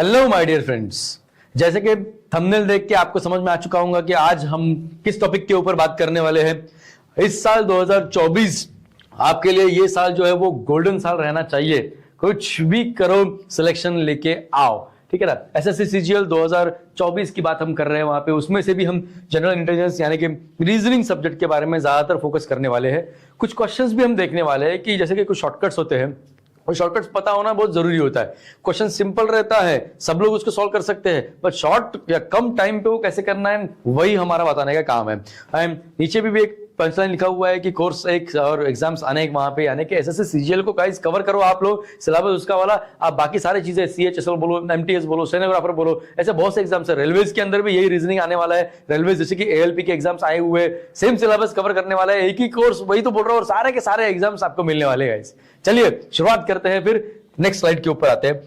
Hello my dear friends, जैसे कि thumbnail देख के आपको समझ में आ चुका होगा कि आज हम किस टॉपिक के ऊपर बात करने वाले हैं। इस साल 2024 आपके लिए ये साल जो है वो गोल्डन साल रहना चाहिए। कुछ भी करो, सिलेक्शन लेके आओ, ठीक है ना। एसएससी सीजीएल 2024 की बात हम कर रहे हैं, वहां पे उसमें से भी हम जनरल इंटेलिजेंस यानी कि रीजनिंग सब्जेक्ट के बारे में ज्यादातर फोकस करने वाले हैं। कुछ क्वेश्चंस भी हम देखने वाले हैं कि जैसे कि कुछ शॉर्टकट्स होते हैं, और शॉर्टकट्स पता होना बहुत जरूरी होता है। क्वेश्चन सिंपल रहता है, सब लोग उसको सॉल्व कर सकते हैं, बट शॉर्ट या कम टाइम पे वो कैसे करना है वही हमारा बताने का काम है। एंड नीचे भी एक पंचलाइन लिखा हुआ है कि कोर्स एक और एग्जाम्स आने वहां पे, यानी कि एसएससी सीजीएल को गाइस कवर करो आप लोग, सिलेबस उसका वाला, आप बाकी सारी चीजें सीएचएसएल बोलो, एमटीएस बोलो, स्टेनोग्राफर बोलो, ऐसे बहुत से एग्जाम्स है। रेलवेज के अंदर भी यही रीजनिंग आने वाला है। रेलवे जैसे कि एएलपी के एग्जाम्स आए हुए, सेम सिलेबस कवर करने वाला है, एक ही कोर्स, वही तो बोल रहा हूँ, और सारे के सारे एग्जाम्स आपको मिलने वाले हैं गाइस। चलिए शुरुआत करते हैं, फिर नेक्स्ट स्लाइड के ऊपर आते हैं।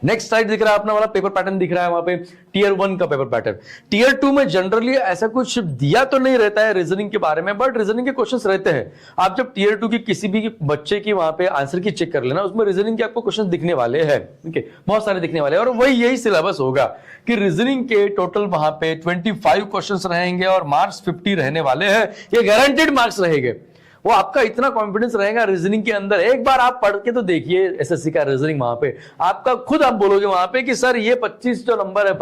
नेक्स्ट स्लाइड दिख रहा है अपना वाला पेपर पैटर्न दिख रहा है, वहां पे टीयर 1 का पेपर पैटर्न। टीयर 2 में जनरली ऐसा कुछ दिया तो नहीं रहता है रीजनिंग के बारे में, बट रीजनिंग के क्वेश्चंस रहते हैं। आप जब टीयर 2 की किसी भी बच्चे की वहां पे आंसर की चेक कर लेना, उसमें रीजनिंग के आपको क्वेश्चन दिखने वाले हैं, ठीक है, बहुत सारे दिखने वाले हैं। और वही यही सिलेबस होगा कि रीजनिंग के टोटल वहां पे 25 क्वेश्चन रहेंगे और मार्क्स 50 रहने वाले हैं। ये गारंटेड मार्क्स रहेंगे। वो आपका इतना कॉन्फिडेंस रहेगा रीजनिंग के अंदर, एक बार आप पढ़ के तो देखिए एसएससी का रीजनिंग, वहां पे आपका खुद आप बोलोगे वहां पे कि सर ये 25 जो नंबर है,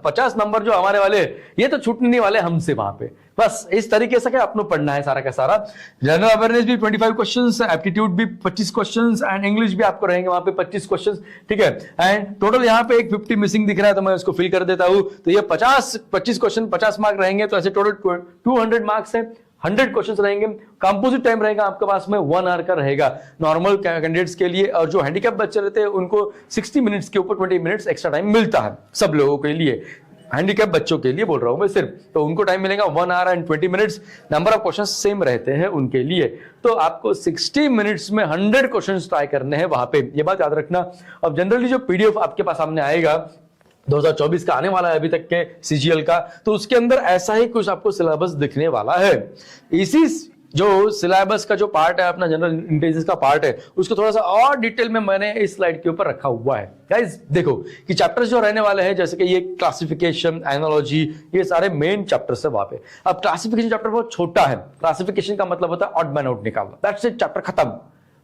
50 नंबर जो हमारे वाले ये तो छूटने नहीं वाले हमसे वहां पे। बस इस तरीके से क्या अपने पढ़ना है सारा का सारा। जनरल अवेयरनेस भी 25 क्वेश्चंस, एप्टीट्यूड भी 25 क्वेश्चंस एंड इंग्लिश भी आपको रहेंगे वहां पे 25 क्वेश्चंस, ठीक है। एंड टोटल यहाँ पे एक 50 मिसिंग दिख रहा है, तो मैं उसको फिल कर देता हूं। तो ये 25 क्वेश्चन 50 मार्क रहेंगे, तो ऐसे टोटल 200 मार्क्स है। 100 क्वेश्चंस रहेंगे। कंपोजिट टाइम रहेगा आपके पास में 1 आवर का रहेगा नॉर्मल कैंडिडेट्स के लिए, और जो हैंडीकैप बच्चे रहते हैं उनको 60 मिनट्स के ऊपर 20 मिनट्स एक्स्ट्रा टाइम मिलता है सब लोगों के लिए। हैंडीकैप बच्चों के लिए बोल रहा हूं मैं सिर्फ, तो उनको टाइम मिलेगा 1 our and 20 minutes. Number of question same रहते हैं उनके लिए, तो आपको 60 मिनट्स में 100 क्वेश्चन ट्राई करने हैं वहां पे, ये बात याद रखना। अब जनरली जो पीडीएफ आपके पास सामने आएगा 2024 का आने वाला है अभी तक के सीजीएल का, तो उसके अंदर ऐसा ही कुछ आपको सिलेबस दिखने वाला है। इसी जो सिलेबस का जो पार्ट है अपना जनरल इंटेलिजेंस का पार्ट है, उसको थोड़ा सा और डिटेल में मैंने इस स्लाइड के ऊपर रखा हुआ है। गाइस देखो कि चैप्टर्स जो रहने वाले हैं, जैसे कि ये क्लासिफिकेशन, एनालॉजी, ये सारे मेन चैप्टर्स है वहां पे। अब क्लासिफिकेशन चैप्टर बहुत छोटा है। क्लासिफिकेशन का मतलब होता है ऑड मैन आउट निकालना, दैट्स इट, चैप्टर खत्म।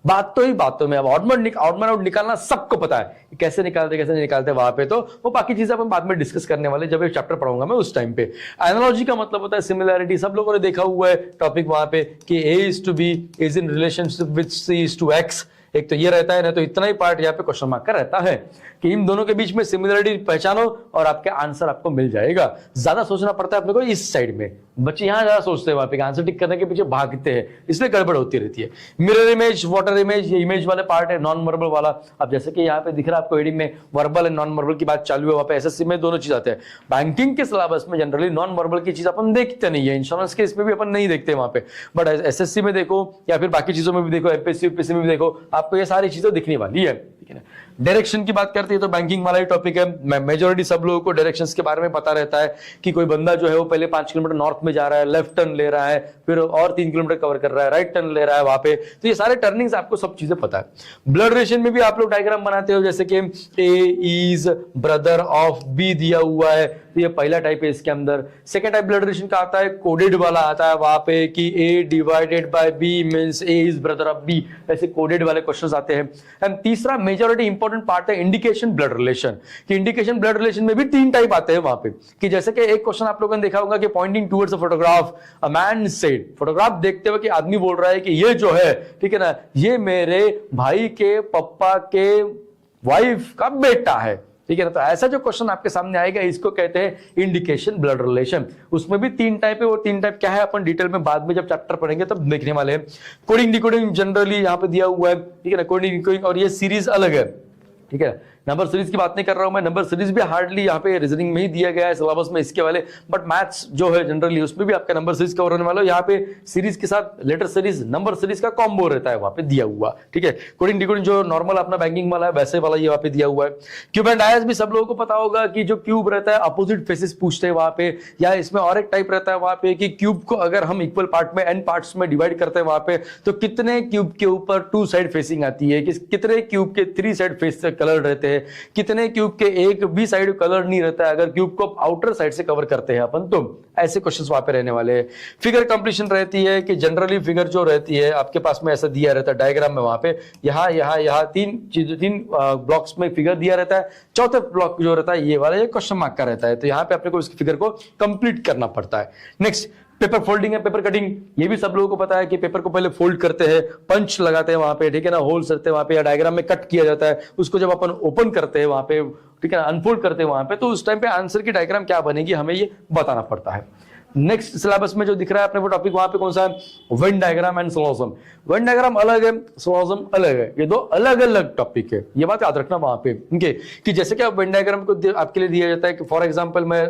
बात तो ही बातों में, अब ऑड मैन आउट निकालना सबको पता है कैसे निकालते कैसे नहीं निकालते वहां पे, तो वो बाकी चीजें अपन बाद में डिस्कस करने वाले जब ये चैप्टर पढ़ाऊंगा मैं उस टाइम पे। एनालॉजी का मतलब होता है सिमिलैरिटी, सब लोगों ने देखा हुआ है टॉपिक वहां पे कि A is to B is in relationship with C is to X। एक तो ये रहता है ना, तो इतना ही पार्ट यहाँ पे क्वेश्चन मार्क का रहता है कि इन दोनों के बीच में सिमिलरिटी पहचानो और आपके आंसर आपको मिल जाएगा। ज्यादा सोचना पड़ता है अपने को इस साइड में, बच्चे यहाँ ज्यादा सोचते हैं, वहां पे आंसर टिक करने के पीछे भागते हैं, इसलिए गड़बड़ होती रहती है। मिरर इमेज, वाटर इमेज, ये इमेज वाले पार्ट है, नॉन वर्बल वाला। अब जैसे कि यहाँ पे दिख रहा है आपको हेडिंग में वर्बल एंड नॉन वर्बल की बात चालू है, वहां पे एसएससी में दोनों चीज आते हैं। बैंकिंग के सिलेबस में जनरली नॉन वर्बल की चीज अपन देखते नहीं है, इंश्योरेंस के इसमें भी अपन नहीं देखते वहां पे, बट एसएससी में देखो या फिर बाकी चीजों में भी देखो, एमपीएससी यूपीएससी में भी देखो, आपको ये सारी चीजें दिखने वाली है, ठीक है ना। डायरेक्शन की बात करते हैं तो बैंकिंग वाला ही टॉपिक है। मेजॉरिटी सब लोगों को डायरेक्शंस के बारे में पता रहता है कि कोई बंदा जो है वो पहले 5 किलोमीटर नॉर्थ में जा रहा है, लेफ्ट टर्न ले रहा है, फिर और 3 किलोमीटर कवर कर रहा है, राइट टर्न ले रहा है वहां पे, तो ये सारे टर्निंग्स आपको सब चीजें पता है। ब्लड रिलेशन में भी आप लोग डायग्राम बनाते हो, जैसे कि ए इज ब्रदर ऑफ बी दिया हुआ है, तो ये पहला टाइप है इसके अंदर। सेकेंड टाइप ब्लड रिलेशन का आता है, कोडेड वाला आता है वहां पे कि A divided by B means A is brother of B, ऐसे कोडेड वाले क्वेश्चंस आते हैं। एंड तीसरा मेजॉरिटी इंपॉर्टेंट पार्ट है इंडिकेशन ब्लड रिलेशन, कि इंडिकेशन ब्लड रिलेशन में भी 3 टाइप आते हैं वहां पे, कि जैसे कि एक क्वेश्चन आप लोगों ने देखा होगा कि pointing towards a photograph, a man said, photograph देखते हुए कि आदमी बोल रहा है कि ये जो है, ठीक है ना, ये मेरे भाई के पापा के वाइफ का बेटा है, ठीक है ना। तो ऐसा जो क्वेश्चन आपके सामने आएगा इसको कहते हैं इंडिकेशन ब्लड रिलेशन। उसमें भी 3 टाइप है, वो 3 टाइप क्या है अपन डिटेल में बाद में जब चैप्टर पढ़ेंगे तब देखने वाले हैं। कोडिंग डिकोडिंग जनरली यहाँ पे दिया हुआ है, ठीक है ना, कोडिंग डिकोडिंग, और ये सीरीज अलग है, ठीक है। नंबर सीरीज की बात नहीं कर रहा हूं मैं, नंबर सीरीज भी हार्डली यहाँ पे रीजनिंग में ही दिया गया है सिलेबस में इसके वाले, बट मैथ्स जो है जनरली उसमें भी आपका नंबर सीरीज कवर होने वाला है। यहाँ पे सीरीज के साथ लेटर सीरीज, नंबर सीरीज का कॉम्बो रहता है वहां पे दिया हुआ, ठीक है। कोडिंग डिकोडिंग जो नॉर्मल अपना बैंकिंग वाला है वैसे वाला ये वहां पे दिया हुआ है। क्यूब एंड डायस भी सब लोगों को पता होगा कि जो क्यूब रहता है अपोजिट फेसेस पूछते हैं वहां पे, या इसमें और एक टाइप रहता है वहां पे कि क्यूब को अगर हम इक्वल पार्ट में एन पार्ट्स में डिवाइड करते हैं वहां पे, तो कितने क्यूब के ऊपर 2 साइड फेसिंग आती है, कितने क्यूब के 3 साइड फेस कलर रहते हैं, हैं, कितने क्यूब के एक भी साइड कलर नहीं रहता है अगर क्यूब को आउटर साइड से कवर करते हैं अपन, तो ऐसे क्वेश्चंस वहां पे रहने वाले हैं। फिगर कंप्लीशन रहती है कि जनरली फिगर जो रहती है आपके पास में ऐसा दिया रहता है डायग्राम में, वहां पे यहाँ तीन ब्लॉक्स में फिगर दिया रहता है, चौथे ब्लॉक जो रहता है ये वाला ये क्वेश्चन मार्क का रहता है, तो यहाँ पे अपने को इस फिगर को कंप्लीट करना पड़ता है। नेक्स्ट पेपर फोल्डिंग है, पेपर कटिंग, ये भी सब लोगों को पता है कि पेपर को पहले फोल्ड करते हैं, पंच लगाते हैं वहां पे, ठीक है ना, होल्स रहते हैं वहां पे, या डायग्राम में कट किया जाता है, उसको जब अपन ओपन करते हैं वहां पे, ठीक है ना, अनफोल्ड करते हैं वहां पे, तो उस टाइम पे आंसर की डायग्राम क्या बनेगी हमें ये बताना पड़ता है। नेक्स्ट सिलेबस में जो दिख रहा है अपने को टॉपिक वहां पे कौन सा है, Venn diagram and syllogism. Venn diagram अलग है, सिलोजिज्म अलग है, ये दो अलग अलग टॉपिक है, ये बात याद रखना वहां पे, ठीक है, कि जैसे कि आप वेन डायग्राम को आपके लिए दिया जाता है कि फॉर एग्जांपल मैं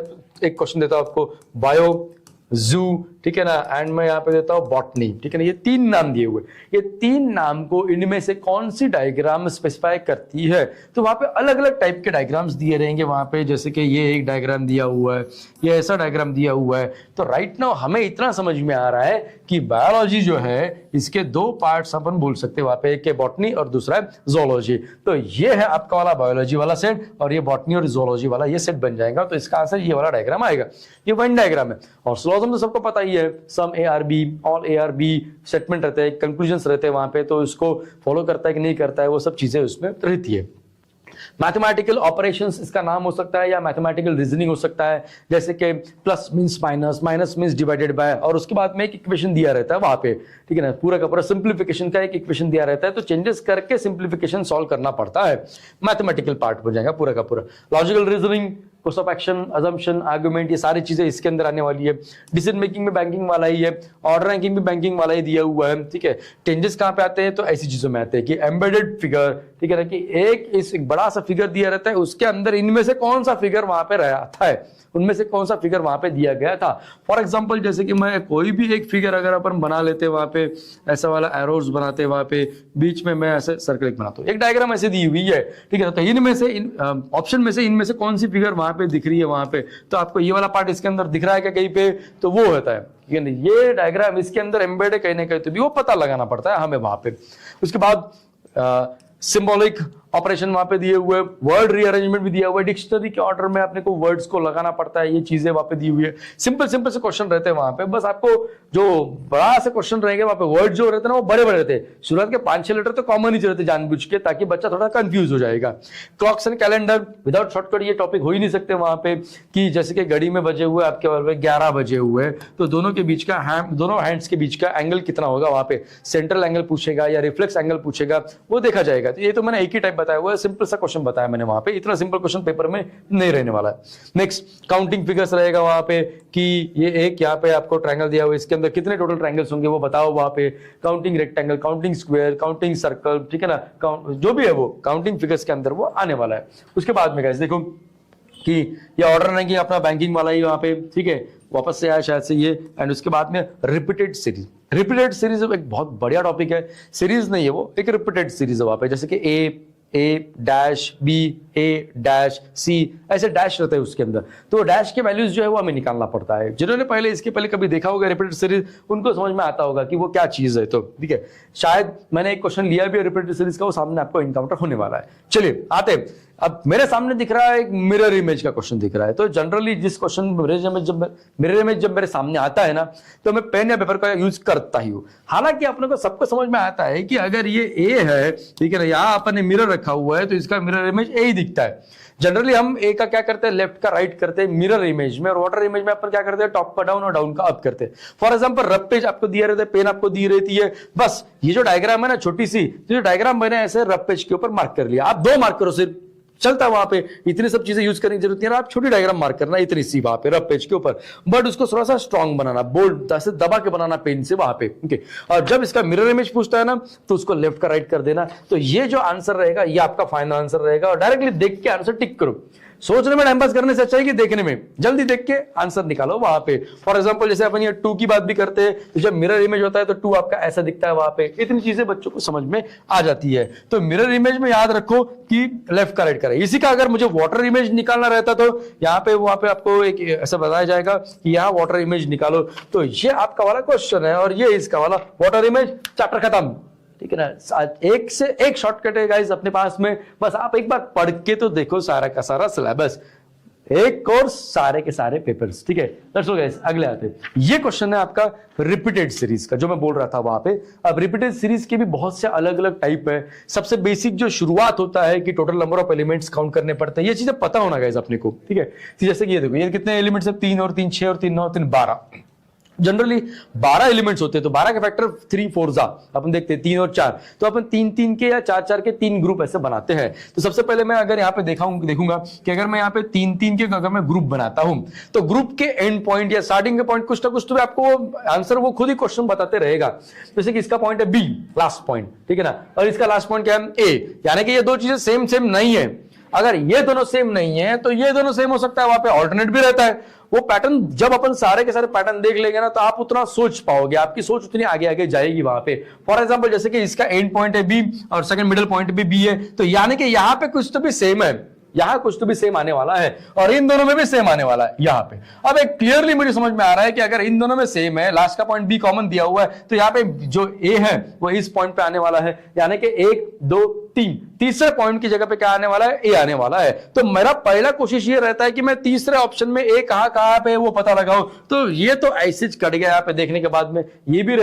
एक क्वेश्चन देता हूं आपको, बायो, जू, ठीक है ना, एंड मैं यहाँ पे देता हूं बॉटनी, ठीक है ना, ये तीन नाम दिए हुए, ये तीन नाम को इनमें से कौन सी डायग्राम स्पेसिफाई करती है, तो वहां पे अलग अलग टाइप के डायग्राम्स दिए रहेंगे वहां पे, जैसे कि ये एक डायग्राम दिया हुआ है, ये ऐसा डायग्राम दिया हुआ है। तो राइट नाउ हमें इतना समझ में आ रहा है कि बायोलॉजी जो है इसके दो पार्ट्स अपन बोल सकते हैं वहां पे, एक है बॉटनी और दूसरा है जोलॉजी। तो ये है आपका वाला बायोलॉजी वाला सेट और ये बॉटनी और जोलॉजी वाला ये सेट बन जाएगा, तो इसका आंसर ये वाला डायग्राम आएगा, ये वेन डायग्राम है। और सिलोजिज्म तो सबको पता ही है, some A are B, all A are B, statement रहते हैं, कंक्लूजन्स रहते हैं वहां पे, तो इसको फॉलो करता है कि नहीं करता है, वो सब चीजें उसमें रहती है। मैथमेटिकल ऑपरेशंस इसका नाम हो सकता है या मैथमेटिकल रीजनिंग हो सकता है, जैसे कि plus means minus, minus means divided by, और उसके बाद में एक इक्वेशन दिया रहता है वहां पे, ठीक है ना, पूरा का पूरा सिंप्लीफिकेशन का एक इक्वेशन दिया रहता है, तो चेंजेस करके सिंप्लीफिकेशन सॉल्व करना पड़ता है, मैथमेटिकल पार्ट बन जाएगा पूरा का पूरा। Logical reasoning, course of action, assumption, argument, ये सारी चीजें इसके अंदर आने वाली है। डिसीजन मेकिंग में बैंकिंग वाला ही है, ऑर्डर रैंकिंग भी बैंकिंग वाला ही दिया हुआ है, ठीक है। चेंजेस कहां पे आते हैं, तो ऐसी चीजों में आते हैं कि एम्बेडेड फिगर, ठीक है ना, कि एक बड़ा सा फिगर दिया रहता है, उसके अंदर इनमें से कौन सा फिगर वहां पे रहता है, उनमें से कौन सा फिगर वहां पे दिया गया था। फॉर एग्जांपल जैसे कि मैं कोई भी एक फिगर अगर अपन बना लेते वहां पे, ऐसा वाला एरोज बनाते वहां पे, बीच में मैं ऐसे सर्कल बनाता हूं, एक डायग्राम ऐसे दी हुई है, ठीक है, तो इनमें से ऑप्शन में से इनमें से कौन सी फिगर वहां पे दिख रही है वहां पे, तो आपको ये वाला पार्ट इसके अंदर दिख रहा है क्या कहीं पे, तो वो होता है, ये डायग्राम इसके अंदर एम्बेड है कहीं ना कहीं, तो भी वो पता लगाना पड़ता है हमें वहां पे। उसके बाद सिंबॉलिक ऑपरेशन वहां पे दिए हुए, वर्ड रीअरेंजमेंट भी दिया हुआ है, डिक्शनरी के ऑर्डर में अपने को वर्ड्स को लगाना पड़ता है, ये चीजें वहां पे दी हुई है। सिंपल सिंपल से क्वेश्चन रहते हैं वहां पे, बस आपको जो बड़ा से क्वेश्चन रहेंगे वहां पे वर्ड जो रहते हैं ना वो बड़े बड़े रहते हैं, शुरुआत के 5-6 लेटर तो कॉमन ही रहते जानबूझ के, ताकि बच्चा थोड़ा कंफ्यूज हो जाएगा। Clocks and calendar, without shortcut ये टॉपिक हो ही नहीं सकते वहां पे, कि जैसे कि घड़ी में बजे हुए आपके 11 बजे हुए, तो दोनों के बीच का दोनों हैंड्स के बीच का एंगल कितना होगा वहां पे, सेंट्रल एंगल पूछेगा या रिफ्लेक्स एंगल पूछेगा, वो देखा जाएगा। तो ये तो मैंने एक ही टाइप बताया हुआ है, सिंपल सा क्वेश्चन बताया मैंने वहां पे, इतना सिंपल क्वेश्चन पेपर में नहीं रहने वाला है। नेक्स्ट काउंटिंग फिगर्स रहेगा वहां पे, कि ये एक यहाँ पे आपको ट्रायंगल दिया हुआ है, इसके अंदर कितने टोटल ट्रायंगल्स होंगे वो बताओ वहां पे, counting rectangle, counting square, counting circle, ठीक है ना, जो भी है वो काउंटिंग फिगर्स के अंदर वो आने वाला है। उसके बाद में गाइस देखो कि ये ऑर्डर रैंकिंग अपना बैंकिंग वाला ही वहां पे, ठीक है, वापस से आया शायद से ये, एंड उसके बाद में रिपीटेड सीरीज। रिपीटेड सीरीज एक बहुत बढ़िया टॉपिक है, सीरीज नहीं है वो, एक रिपीटेड सीरीज है वहां पे, जैसे कि ए डैश बी, ए डैश सी, ऐसे डैश रहते हैं उसके अंदर, तो डैश के वैल्यूज जो है वो हमें निकालना पड़ता है। जिन्होंने पहले इसके पहले कभी देखा होगा रिपीटेड सीरीज, उनको समझ में आता होगा कि वो क्या चीज है, तो ठीक है, शायद मैंने एक क्वेश्चन लिया भी रिपीटेड सीरीज का, वो सामने आपको इनकाउंटर होने वाला है। चलिए आते हैं, अब मेरे सामने दिख रहा है एक मिरर इमेज का क्वेश्चन दिख रहा है, तो जनरली जिस क्वेश्चन मिरर इमेज जब मेरे सामने आता है ना, तो मैं पेन या पेपर का यूज करता ही हूं। हालांकि अपने को सबको समझ में आता है कि अगर ये ए है, ठीक है ना, यहाँ अपन ने मिरर रखा हुआ है, तो इसका मिरर इमेज ए ही दिखता है। जनरली हम ए का क्या करते हैं, लेफ्ट का राइट करते हैं मिरर इमेज में, और वाटर इमेज में अपन क्या करते हैं, टॉप का डाउन और डाउन का अप करते हैं। फॉर एग्जांपल रफ पेज आपको दिया रहता है, पेन आपको दी रहती है, बस ये जो डायग्राम है ना छोटी सी, तो जो डायग्राम मैंने ऐसे रफ पेज के ऊपर मार्क कर लिया, आप 2 मार्क करो सिर्फ, चलता है वहां पे, इतनी सब चीजें यूज करने की जरूरत नहीं है, आप छोटी डायग्राम मार्क करना इतनी सी वहां पे रफ पेज के ऊपर, बट उसको थोड़ा सा स्ट्रांग बनाना, बोल्ड ऐसे दबा के बनाना पेन से वहां पे, ओके। और जब इसका मिरर इमेज पूछता है ना, तो उसको लेफ्ट का राइट कर देना, तो ये जो आंसर रहेगा ये आपका फाइनल आंसर रहेगा, और डायरेक्टली देख के आंसर टिक करो। सोचने में टाइम पास करने से अच्छा है कि देखने में, जल्दी देख के आंसर निकालो वहां पे। फॉर एग्जांपल जैसे अपन ये 2 की बात भी करते हैं, तो जब मिरर इमेज होता है तो 2 आपका ऐसा दिखता है वहां पे, इतनी चीजें बच्चों को समझ में आ जाती है। तो मिरर इमेज में याद रखो कि लेफ्ट का राइट करें। इसी का अगर मुझे वाटर इमेज निकालना रहता तो यहाँ पे वहां पे आपको एक ऐसा बताया जाएगा कि यहाँ वाटर इमेज निकालो, तो ये आपका वाला क्वेश्चन है और ये इसका वाला वाटर इमेज, चैप्टर खत्म। ठीक है ना। एक से एक शॉर्टकट है गाइस अपने पास में, बस आप एक बार पढ़ के तो देखो सारा का सारा सिलेबस, एक कोर्स सारे के सारे पेपर्स, ठीक है। लेट्स गो गाइस, अगले आते हैं। ये क्वेश्चन है आपका रिपीटेड सीरीज का, जो मैं बोल रहा था वहां पे। अब रिपीटेड सीरीज के भी बहुत से अलग अलग टाइप है। सबसे बेसिक जो शुरुआत होता है कि total number of elements count करने पड़ते हैं, ये चीजें पता होना गाइस अपने को, ठीक है। जैसे कि ये देखो, ये कितने एलिमेंट्स है, 3 और 3 6 और 3 9 3 12। जनरली 12 एलिमेंट्स होते हैं, तो 12 के फैक्टर 3 4 जा अपन देखते हैं 3 और 4, तो अपन 3 3 के या 4 4 के 3 ग्रुप ऐसे बनाते हैं। तो सबसे पहले मैं अगर यहाँ पे देखूंगा कि अगर मैं यहाँ पे 3 3 के अगर मैं ग्रुप बनाता हूं, तो ग्रुप के एंड पॉइंट या स्टार्टिंग के पॉइंट कुछ ना कुछ तो आपको आंसर वो खुद ही क्वेश्चन बताते रहेगा। जैसे कि इसका पॉइंट है बी, लास्ट पॉइंट, ठीक है ना, और इसका लास्ट पॉइंट क्या है, ए, यानी कि ये दो चीजें सेम सेम नहीं है। अगर ये दोनों सेम नहीं है तो ये दोनों सेम हो सकता है, वहां पे ऑल्टरनेट भी रहता है। वो पैटर्न जब अपन सारे के सारे पैटर्न देख लेंगे ना, तो आप उतना सोच पाओगे, आपकी सोच उतनी आगे आगे जाएगी वहां पे। फॉर एग्जांपल जैसे कि इसका एंड पॉइंट है बी और सेकंड मिडिल पॉइंट भी बी है, तो यानी कि यहां पे कुछ तो भी सेम है, यहां कुछ तो भी सेम आने वाला है, और इन दोनों में भी सेम आने वाला है यहां पे। अब एक क्लियरली मुझे समझ में आ रहा है कि अगर इन दोनों में सेम है, लास्ट का पॉइंट बी कॉमन दिया हुआ है, तो यहां पे जो ए है वो इस पॉइंट पे आने वाला है, यानी कि 1 2 3, तीसरे पॉइंट की जगह पे क्या आने वाला है, ए आने वाला है। तो मेरा पहला कोशिश ये रहता है कि मैं तीसरे ऑप्शन में ए कहां पे है वो पता लगाऊं। तो ये तो ऐसे कट गया यहाँ पे देखने के बाद में, ये भी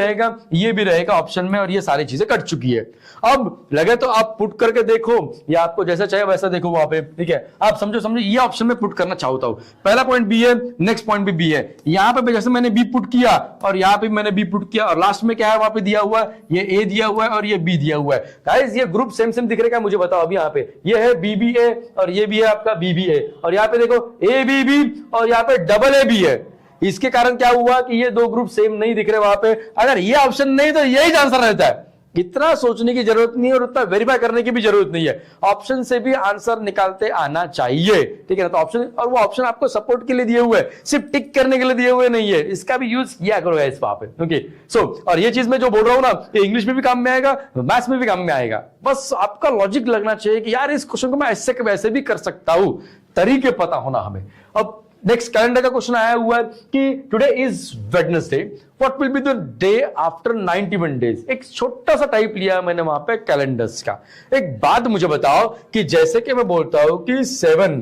रहेगा ऑप्शन में, और ये सारी चीजें कट चुकी है। अब लगे तो आप पुट करके देखो, या आपको जैसा चाहिए वैसा देखो वहां पे, ठीक है। आप समझो ये ऑप्शन में पुट करना चाहता हूं, पहला पॉइंट बी है, नेक्स्ट पॉइंट भी बी है, यहां पे जैसे मैंने बी पुट किया और यहां पे मैंने बी पुट किया, और लास्ट में क्या है वहां पे दिया हुआ है, ये ए दिया हुआ है और ये बी दिया हुआ है। गाइस ये ग्रुप सेम सेम दिख रहा है, मुझे बताओ अभी यहाँ पे ये है BBA और ये भी है आपका BBA, और यहाँ पे देखो ABB और यहाँ पे डबल AB है। इसके कारण क्या हुआ कि ये दो ग्रुप सेम नहीं दिख रहे वहां पे। अगर ये ऑप्शन नहीं तो यही आंसर रहता है। इतना सोचने की जरूरत नहीं है और उतना वेरीफाई करने की भी जरूरत नहीं है, ऑप्शन से भी आंसर निकालते आना चाहिए, ठीक है ना। तो ऑप्शन, और वो ऑप्शन आपको सपोर्ट के लिए दिए हुए, सिर्फ टिक करने के लिए दिए हुए नहीं है, इसका भी यूज किया करो इस वहां पे, ओके। सो और ये चीज मैं जो बोल रहा हूं ना, ये इंग्लिश में भी काम में आएगा, मैथ्स में भी काम में आएगा। बस आपका लॉजिक लगना चाहिए कि यार इस क्वेश्चन को मैं ऐसे वैसे भी कर सकता हूं, तरीके पता होना हमें। अब नेक्स्ट कैलेंडर का क्वेश्चन आया हुआ है कि today is Wednesday, what will be the day after 91 days. एक छोटा सा टाइप लिया मैंने वहां पे कैलेंडर्स का। एक बात मुझे बताओ कि जैसे कि मैं बोलता हूं कि 7,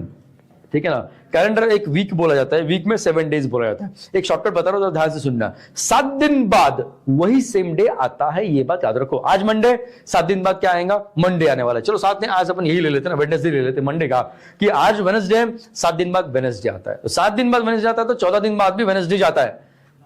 ठीक है ना, कैलेंडर एक वीक बोला जाता है, वीक में 7 डेज बोला जाता है। एक शॉर्टकट बता रहा हूं तो ध्यान से सुनना, 7 दिन बाद वही सेम डे आता है, ये बात याद रखो। आज मंडे, 7 दिन बाद क्या आएगा, मंडे आने वाला है। चलो साथ में आज अपन यही ले लेते हैं ना, वेडनेसडे ले लेते हैं, मंडे का, कि आज वेडनेसडे, 7 दिन बाद वेडनेसडे आता है। तो 7 दिन बाद वेडनेसडे आता है तो 14 दिन बाद भी वेडनेसडे जाता है।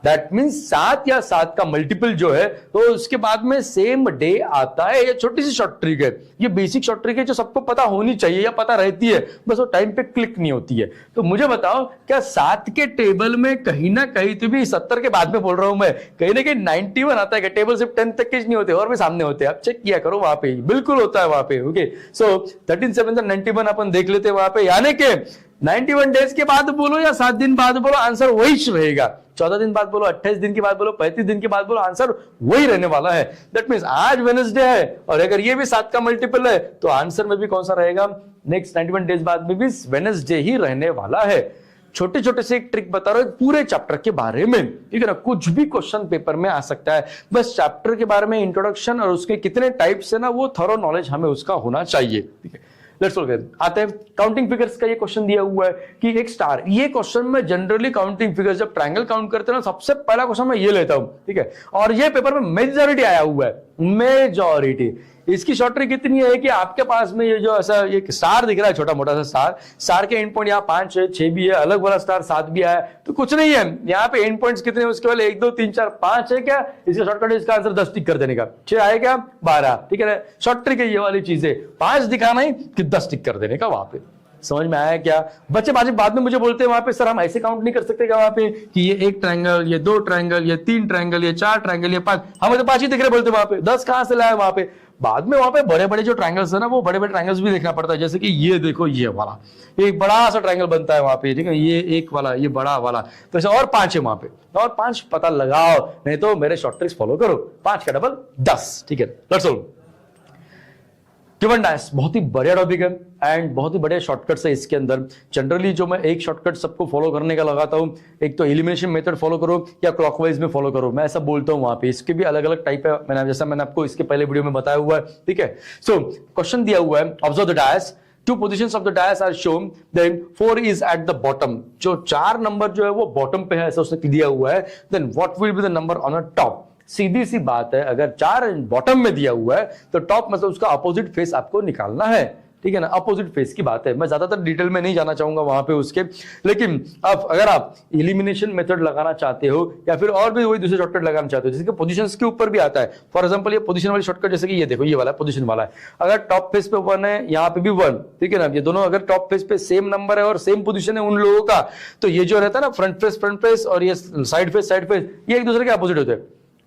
दैट मीन्स 7 या 7 का मल्टीपल जो है, तो उसके बाद में सेम डे आता है। ये छोटी सी शॉर्ट ट्रिक है, ये बेसिक शॉर्ट ट्रिक है जो सबको पता होनी चाहिए या पता रहती है, बस वो टाइम पे क्लिक नहीं होती है। तो मुझे बताओ क्या 7 के टेबल में कहीं ना कहीं, तो भी 70 के बाद में बोल रहा हूं मैं, कहीं ना कहीं 91 आता है क्या? टेबल सिर्फ 10 तक के नहीं होते और भी सामने होते हैं, आप चेक किया करो वहां पे, बिल्कुल होता है वहां पे, ओके। सो 13 7 91 अपन देख लेते हैं वहां पे, यानी कि 91 डेज के बाद बोलो या 7 दिन बाद बोलो, आंसर वही रहेगा। 14 दिन बाद बोलो, 28 दिन के बाद बोलो, 35 दिन के बाद बोलो, आंसर वही रहने वाला है। दैट मींस आज वेडनेसडे है और अगर ये भी 7 का मल्टीपल है तो आंसर में भी कौन सा रहेगा, नेक्स्ट 91 डेज बाद में भी वेडनेसडे ही रहने वाला है। छोटे छोटे से एक ट्रिक बता रहा हूं पूरे चैप्टर के बारे में, ठीक है ना। कुछ भी क्वेश्चन पेपर में आ सकता है, बस चैप्टर के बारे में इंट्रोडक्शन और उसके कितने टाइप्स है ना, वो थॉरो नॉलेज हमें उसका होना चाहिए, ठीक है। लेट्स लुक आते हैं काउंटिंग फिगर्स का। ये क्वेश्चन दिया हुआ है कि एक स्टार, ये क्वेश्चन में जनरली काउंटिंग फिगर्स जब ट्रायंगल काउंट करते हैं ना, सबसे पहला क्वेश्चन मैं ये लेता हूं, ठीक है। और ये पेपर में मेजॉरिटी आया हुआ है, मेजॉरिटी। इसकी शॉर्ट ट्रिक कितनी है कि आपके पास में ये जो ऐसा ये स्टार दिख रहा है, छोटा मोटा सा स्टार, स्टार के एंड पॉइंट यहाँ 5 है, 6 भी है, अलग वाला स्टार 7 भी आया, तो कुछ नहीं है यहाँ पे एंड पॉइंट्स कितने हैं उसके वाले 1 2 3 4 5 है क्या, इसका शॉर्टकट है, इसका आंसर 10 टिक कर देने का। 6 आए क्या, 12, ठीक है ना। शॉर्ट ट्रिक है ये वाली चीज है, 5 दिखाना ही कि 10 टिक कर देने का वहां पे। समझ में आया क्या? बच्चे बाद में मुझे बोलते हैं वहां पे, सर हम ऐसे काउंट नहीं कर सकते क्या वहां पे कि ये 1 ट्रायंगल, ये 2 ट्रायंगल, ये 3 ट्रायंगल, ये 4 ट्रायंगल, ये 5, हमें तो 5 ही दिख रहे बोलते वहां पे, 10 कहां से लाए वहां पे। बाद में वहां पे बड़े बड़े जो ट्रायंगल्स है ना, वो बड़े बड़े ट्रायंगल्स भी देखना पड़ता है। जैसे कि ये देखो, ये वाला एक बड़ा सा ट्रायंगल बनता है वहां पे, ठीक है, ये एक वाला, ये बड़ा वाला, तो ऐसे और 5 है वहां पे, और 5 पता लगाओ, नहीं तो मेरे शॉर्ट ट्रिक्स फॉलो करो। 5 का डबल 10, ठीक है। लेट्स गिवन डैश बहुत ही बढ़िया टॉपिक है एंड बहुत ही बढ़िया शॉर्टकट्स है इसके अंदर। जनरली जो मैं एक शॉर्टकट सबको फॉलो करने का लगाता हूँ, एक तो एलिमिनेशन मेथड फॉलो करो या क्लॉकवाइज में फॉलो करो, मैं ऐसा बोलता हूँ वहां पे। इसके भी अलग अलग टाइप है, जैसा मैंने आपको इसके पहले वीडियो में बताया हुआ है, ठीक है। सो क्वेश्चन दिया हुआ है, observe the dash, two positions of the dash are shown, then 4 is at the bottom। जो 4 नंबर जो है वो बॉटम पे है ऐसा उसने दिया हुआ है, then what will be the number on the top। सीधी सी बात है, अगर 4 बॉटम में दिया हुआ है तो टॉप मतलब उसका अपोजिट फेस आपको निकालना है, ठीक है ना, अपोजिट फेस की बात है। मैं ज्यादातर डिटेल में नहीं जाना चाहूंगा वहां पे उसके, लेकिन अब अगर आप एलिमिनेशन मेथड लगाना चाहते हो या फिर और भी वही दूसरे शॉर्टकट लगाना चाहते हो, जैसे कि पोजीशंस के ऊपर भी आता है। फॉर एग्जांपल ये पोजीशन वाली शॉर्टकट, जैसे कि ये देखो ये वाला पोजीशन वाला है, अगर टॉप फेस पे 1 है, यहाँ पे भी 1, ठीक है ना, ये दोनों अगर टॉप फेस पे सेम नंबर है और सेम पोजीशन है उन लोगों का, तो ये जो रहता है ना फ्रंट फेस और ये साइड फेस, ये एक दूसरे के अपोजिट होते हैं।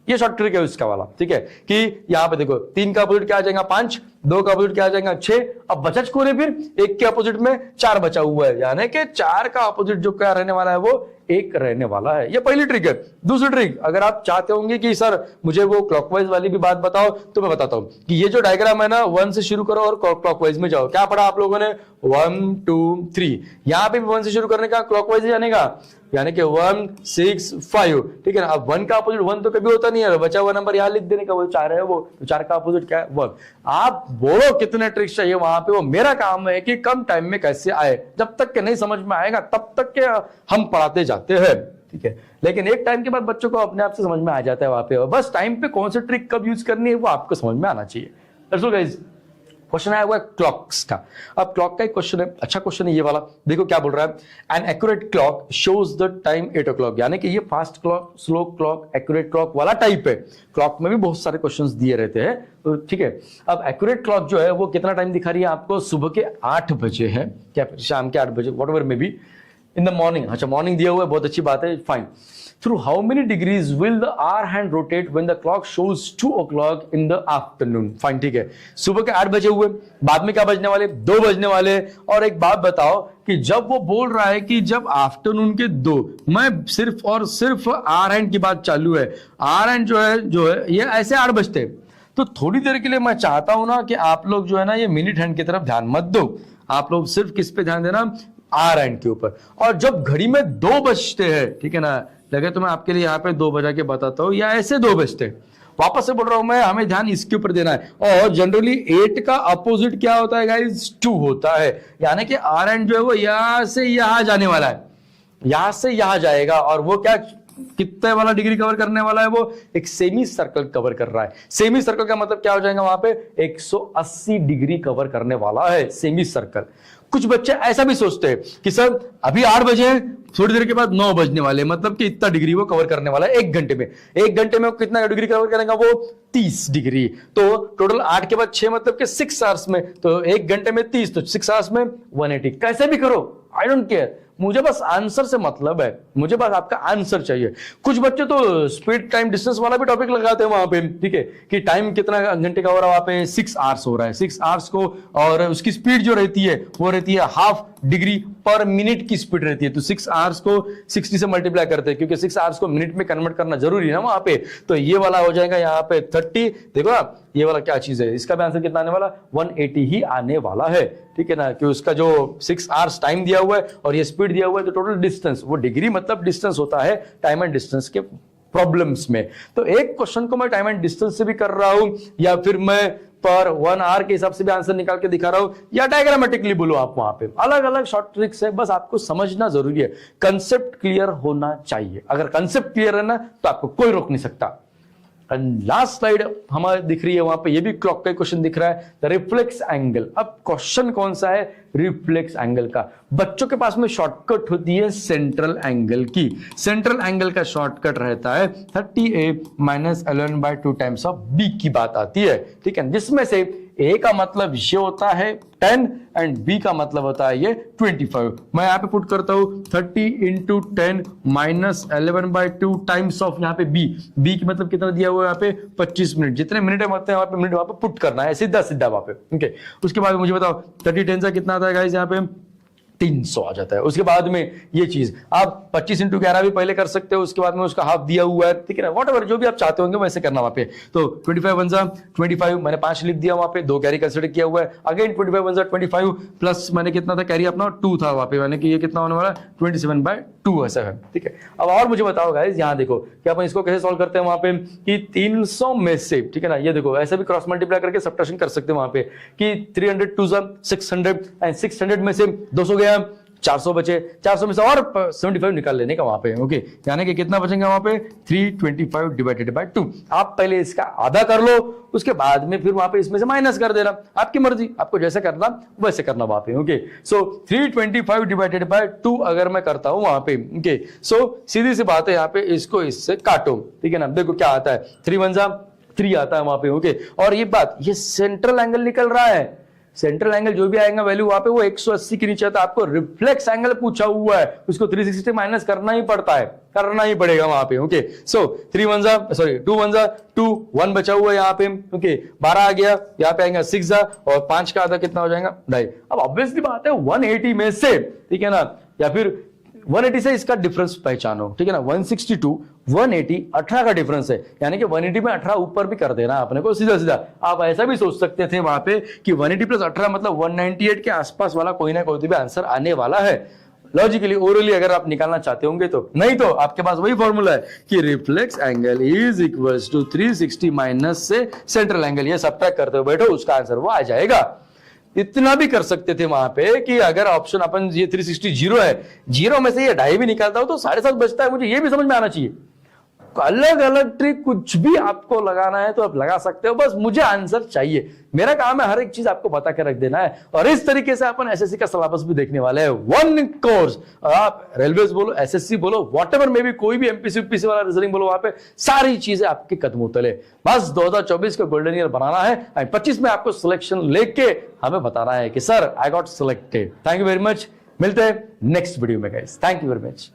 ये शॉर्ट ट्रिक है उसका वाला, ठीक है, कि यहाँ पे देखो 3 का अपोजिट क्या आ जाएगा 5, 2 का अपोजिट क्या आ जाएगा 6, अब बचा कौन है फिर, 1 के अपोजिट में 4 बचा हुआ है, यानी कि 4 का अपोजिट जो क्या रहने वाला है वो 1 रहने वाला है। ये पहली ट्रिक है। दूसरी ट्रिक, अगर आप चाहते होंगे कि सर मुझे वो क्लॉकवाइज वाली भी बात बताओ, तो मैं बताता हूं कि ये जो डायग्राम है ना 1 से शुरू करो और क्लॉकवाइज में जाओ। क्या पढ़ा आप लोगों ने, 1 2 3, यहां पे भी 1 से शुरू करने का, क्लॉकवाइज जाने का, यानी कि 1 6 5, ठीक है ना। अब 1 का अपोजिट 1 तो कभी होता नहीं है, बचा हुआ नंबर यहां लिख देने का, वो 4 है, वो तो 4 का अपोजिट क्या है 1। आप बोलो कितने ट्रिक्स चाहिए वहां पे, वो मेरा काम है कि कम टाइम में कैसे आए। जब तक के नहीं समझ में आएगा तब तक के हम पढ़ाते जाते हैं, ठीक है, लेकिन एक टाइम के बाद बच्चों को अपने आप से समझ में आ जाता है वहां पे, और बस टाइम पे कौन सी ट्रिक कब यूज करनी है वो आपको समझ में आना चाहिए। That's all guys. क्वेश्चन आया हुआ है क्लॉक्स का। अब क्लॉक का एक क्वेश्चन है, अच्छा क्वेश्चन है ये वाला। देखो क्या बोल रहा है, an accurate clock shows the time 8 o'clock, यानी कि ये fast clock, slow clock, accurate clock वाला टाइप है। क्लॉक में भी बहुत सारे क्वेश्चंस दिए रहते हैं, तो ठीक है। अब एक्यूरेट क्लॉक जो है वो कितना टाइम दिखा रही है आपको, सुबह के 8 बजे है, क्या शाम के 8 बजे, whatever may be in the morning. अच्छा मॉर्निंग दिया हुआ है, बहुत अच्छी बात है, fine. Through how many degrees will the hour hand rotate when the clock shows 2 o'clock in the afternoon, fine, ठीक है। सुबह के 8 बजे हुए, बाद में क्या बजने वाले, 2 बजने वाले। और एक बात बताओ कि जब वो बोल रहा है कि जब आफ्टरनून के 2, मैं सिर्फ और सिर्फ आवर हैंड की बात चालू है, आवर हैंड जो है ये ऐसे 8 बजते, तो थोड़ी देर के लिए मैं चाहता हूं ना कि आप लोग जो है ना ये मिनट हैंड की तरफ ध्यान मत दो, आप लोग सिर्फ किस पे ध्यान देना, आवर हैंड के ऊपर। और जब घड़ी में 2 बजते हैं, ठीक है ना, लगे तो मैं आपके लिए यहाँ पे 2 बजा के बताता हूँ, या ऐसे 2 बजते, वापस से बोल रहा हूं मैं, हमें ध्यान इसके ऊपर देना है। और जनरली 8 का अपोजिट क्या होता है गाइस, 2 होता है, यानी कि आवर हैंड जो है वो यहां से यहां जाने वाला है, यहां से यहां जाएगा, और वो क्या कितने वाला डिग्री कवर करने वाला है, वो एक सेमी सर्कल कवर कर रहा है। सेमी सर्कल का मतलब क्या हो जाएगा वहां पे, 180 डिग्री कवर करने वाला है सेमी सर्कल। कुछ बच्चे ऐसा भी सोचते हैं कि सर अभी 8 बजे हैं, थोड़ी देर के बाद 9 बजने वाले, मतलब कि इतना डिग्री वो कवर करने वाला है 1 घंटे में। 1 घंटे में कितना डिग्री कवर करेगा वो, 30 डिग्री। तो टोटल 8 के बाद 6 मतलब कि 6 आवर्स में, तो 1 घंटे में 30, तो 6 आवर्स में 180। कैसे भी करो, आई डोंट केयर, मुझे बस आंसर से मतलब है, मुझे बस आपका आंसर चाहिए। कुछ बच्चे तो स्पीड टाइम डिस्टेंस वाला भी टॉपिक लगाते हैं वहां पे, ठीक है, कि टाइम कितना घंटे का हो रहा है वहां पे, 6 आवर्स हो रहा है, 6 आवर्स को, और उसकी स्पीड जो रहती है वो रहती है हाफ डिग्री पर मिनट की स्पीड रहती है। तो 6 आवर्स को 60 से मल्टीप्लाई करते हैं, क्योंकि 6 आवर्स को मिनट में कन्वर्ट करना जरूरी है ना वहां पे। तो ये वाला हो जाएगा यहाँ पे 30, देखो ना ये वाला क्या चीज है, इसका भी आंसर कितना आने वाला, 180 ही आने वाला है, ठीक है ना, कि उसका जो 6 आवर्स टाइम दिया हुआ है और ये स्पीड दिया हुआ है, तो टोटल डिस्टेंस, वो डिग्री मतलब डिस्टेंस होता है टाइम एंड डिस्टेंस के प्रॉब्लम्स में। तो एक क्वेश्चन को मैं टाइम एंड डिस्टेंस से भी कर रहा हूं, या फिर मैं पर 1 आवर के हिसाब से भी आंसर निकाल के दिखा रहा हूं, या डायग्रामेटिकली बोलो आप, वहां पे अलग अलग शॉर्ट ट्रिक्स है, बस आपको समझना जरूरी है, कंसेप्ट क्लियर होना चाहिए। अगर कंसेप्ट क्लियर है ना तो आपको कोई रोक नहीं सकता। लास्ट स्लाइड हमारे दिख रही है, वहां पे ये भी क्लॉक का क्वेश्चन दिख रहा है, द रिफ्लेक्स एंगल। अब क्वेश्चन कौन सा है, रिफ्लेक्स एंगल का। बच्चों के पास में शॉर्टकट होती है सेंट्रल एंगल की। सेंट्रल एंगल का शॉर्टकट रहता है 30a minus ln/2 times of b की बात आती है, ठीक है, जिसमें से a का मतलब ये होता है 10 एंड b का मतलब होता है ये 25। मैं यहाँ पे पुट करता हूं 30 इंटू 10 माइनस 11/2 टाइम्स ऑफ यहाँ पे b की मतलब कितना दिया हुआ है यहाँ पे 25 मिनट, जितने मिनट है वहां पे मिनट वहां पे पुट करना है सीधा सीधा वहां पे, ओके। उसके बाद मुझे बताओ 30 10 से कितना आता है गाइस, यहाँ पे 300 आ जाता है। उसके बाद में ये चीज आप 25 इंटू 11 भी पहले कर सकते हो, उसके बाद में उसका हाफ दिया हुआ है, ठीक है ना, वॉट एवर जो भी आप चाहते होंगे वैसे करना वहां पे। तो 25 वन जा 25, मैंने 5 लिख दिया वहां पे, 2 कैरी कंसिडर किया हुआ है। अगेन 25 वन जा 25 प्लस मैंने कितना था कैरी अपना 2 था वहां पे, मैंने कि ये कितना होने वाला 27/2 ऐसा है, ठीक है। अब और मुझे बताओ गाइस यहाँ देखो कि अपन इसको कैसे सॉल्व करते हैं वहां पे कि 300 में से, ठीक है ना, ये देखो ऐसे भी क्रॉस मल्टीप्लाई करके सबट्रैक्शन कर सकते हैं वहां पे कि 300 2 600 एंड 600 में से 200 गया, 400 बचे, 400 में से और 75 निकाल लेने का वहां पे, ओके, यानी कि कितना बचेगा वहां पे 325 डिवाइडेड बाय 2। आप पहले इसका आधा कर लो, उसके बाद में फिर वहां पे इसमें से माइनस कर देना, आपकी मर्जी, आपको जैसे करना वैसे करना वहां पे, ओके। सो 325 डिवाइडेड बाय 2 अगर मैं करता हूं वहां पे, ओके, सो सीधी सी बात है यहाँ पे इसको इससे काटो, ठीक है ना, देखो क्या आता है 3 1 जा 3 आता है वहां पे, ओके। और ये बात ये सेंट्रल एंगल निकल रहा है, सेंट्रल एंगल जो भी आएगा वैल्यू वहां पे वो 180 के नीचे आता है। आपको रिफ्लेक्स एंगल पूछा हुआ है, उसको 360 माइनस करना ही पड़ता है, करना ही पड़ेगा वहां पे, ओके। सो 2 1 जा 2 1 बचा हुआ है यहाँ पे, ओके, 12 आ गया, यहाँ पे आएगा 6 जा और 5 का आधा कितना हो जाएगा 2.5। अब ऑब्वियसली बात है 180 में से, ठीक है ना, या फिर 180 से इसका डिफरेंस पहचानो, ठीक है ना, 162 180 18 का डिफरेंस है, यानी कि 180 में 18 ऊपर भी कर देना आपने को सीधा सीधा। आप ऐसा भी सोच सकते थे वहां पे कि 180 प्लस 18 मतलब 198 के आसपास वाला कोई ना कोई भी आंसर आने वाला है, लॉजिकली ओरली अगर आप निकालना चाहते होंगे तो। नहीं तो आपके पास वही फॉर्मूला है कि reflex angle is equals to 360 minus से सेंट्रल एंगल, ये सब्ट्रैक्ट करते हो बैठो, उसका आंसर वो आ जाएगा। इतना भी कर सकते थे वहां पे कि अगर ऑप्शन अपन ये 360 जीरो है, जीरो में से ये 2.5 भी निकालता हो तो 7.5 बचता है, मुझे ये भी समझ में आना चाहिए। अलग अलग ट्रिक कुछ भी आपको लगाना है तो आप लगा सकते हो, बस मुझे आंसर चाहिए। मेरा काम है हर एक चीज आपको बता के रख देना है, और इस तरीके से अपन एसएससी का सिलेबस भी देखने वाले हैं, वन कोर्स। आप रेलवेज बोलो, एसएससी बोलो, व्हाटएवर में भी कोई भी एमपीसी यूपीसी वाला रीजनिंग बोलो, वहां पे सारी चीजें आपके कदमों तले। बस 2024 का गोल्डन ईयर बनाना है, 25 में आपको सिलेक्शन लेके हमें बताना है कि sir I got selected. Thank you very much, मिलते हैं नेक्स्ट वीडियो में guys, thank you very much.